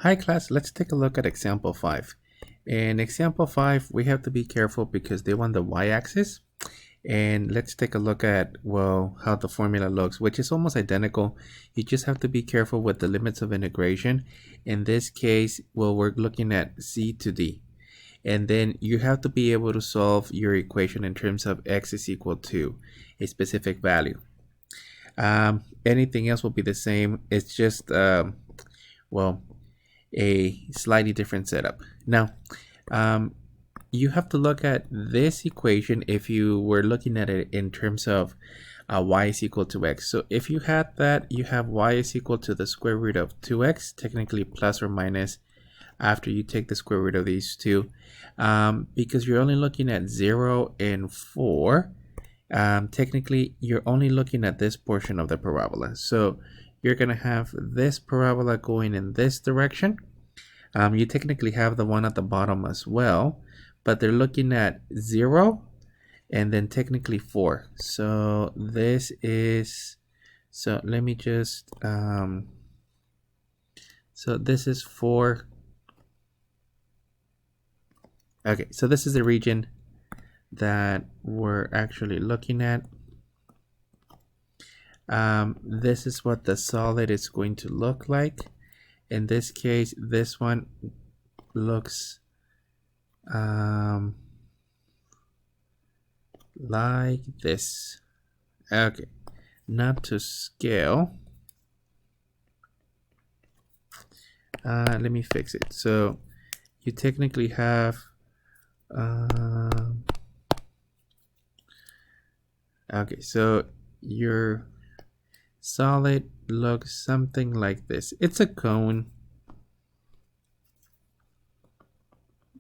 Hi class, let's take a look at example 5. In example 5, we have to be careful because they want the y-axis. And let's take a look at, well, how the formula looks, which is almost identical. You just have to be careful with the limits of integration. In this case, well, we're looking at c to d. And then you have to be able to solve your equation in terms of x is equal to a specific value. Anything else will be the same. It's just, well, a slightly different setup. Now, you have to look at this equation if you were looking at it in terms of y is equal to x. So if you had that, you have y is equal to the square root of 2x, technically plus or minus after you take the square root of these two. Because you're only looking at 0 and 4, technically you're only looking at this portion of the parabola. So you're going to have this parabola going in this direction. You technically have the one at the bottom as well, but they're looking at 0 and then technically 4. So this is, so let me just, so this is 4. Okay, so this is the region that we're actually looking at. This is what the solid is going to look like. In this case, this one looks like this. Okay, not to scale. Let me fix it. So you technically have okay, so your solid looks something like this. It's a cone.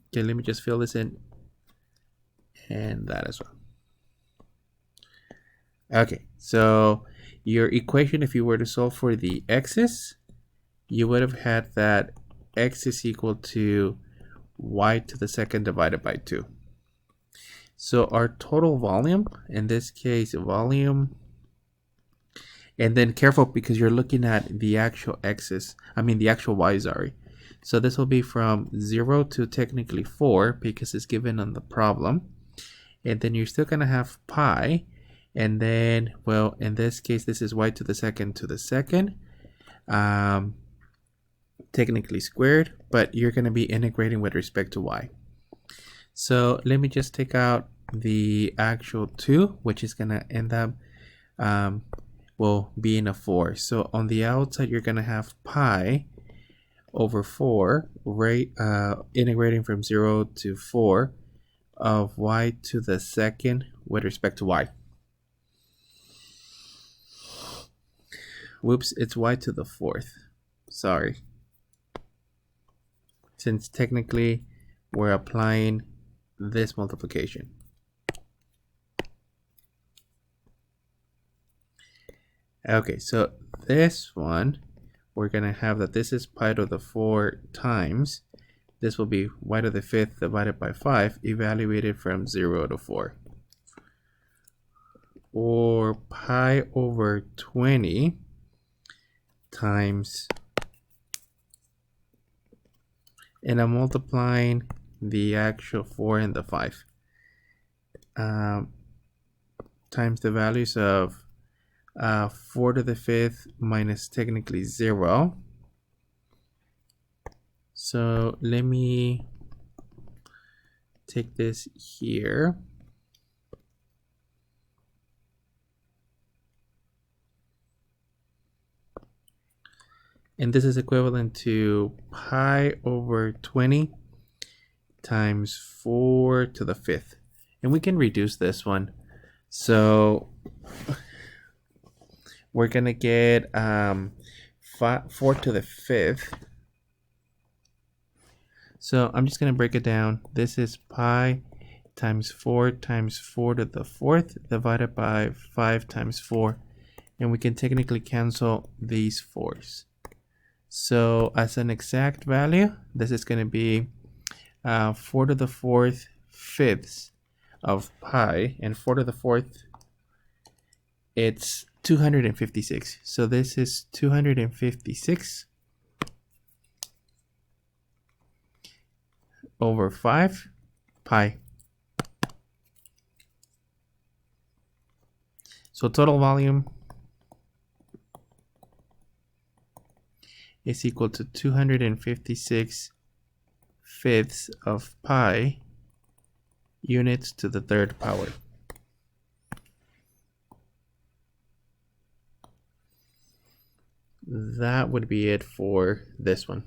Okay, let me just fill this in and that as well. Okay, so your equation, if you were to solve for the x's, you would have had that x is equal to y to the second divided by 2. So our total volume, in this case volume, and then careful because you're looking at the actual x's, the actual y, sorry. So this will be from 0 to technically 4 because it's given on the problem. And then you're still going to have pi. And then, well, in this case, this is y to the second, technically squared, but you're going to be integrating with respect to y. So let me just take out the actual 2, which is going to end up, being a 4. So on the outside, you're going to have pi over 4, right, integrating from 0 to 4 of y to the second with respect to y. Whoops, it's y to the 4th. Sorry. Since technically we're applying this multiplication. Okay, so this one, we're going to have that this is pi to the 4 times, this will be y to the 5th divided by 5, evaluated from 0 to 4. Or pi over 20 times, and I'm multiplying the actual 4 and the 5, times the values of 4 to the 5th minus technically 0. So let me take this here. And this is equivalent to pi over 20 times 4 to the 5th. And we can reduce this one. So we're going to get 4 to the 5th. So I'm just going to break it down. This is pi times 4 to the 4th divided by 5 times 4. And we can technically cancel these 4's. So as an exact value, this is going to be 4 to the 4th fifths of pi, and 4 to the 4th, it's 256. So this is 256 over 5 pi. So total volume is equal to 256 fifths of pi units to the third power. That would be it for this one.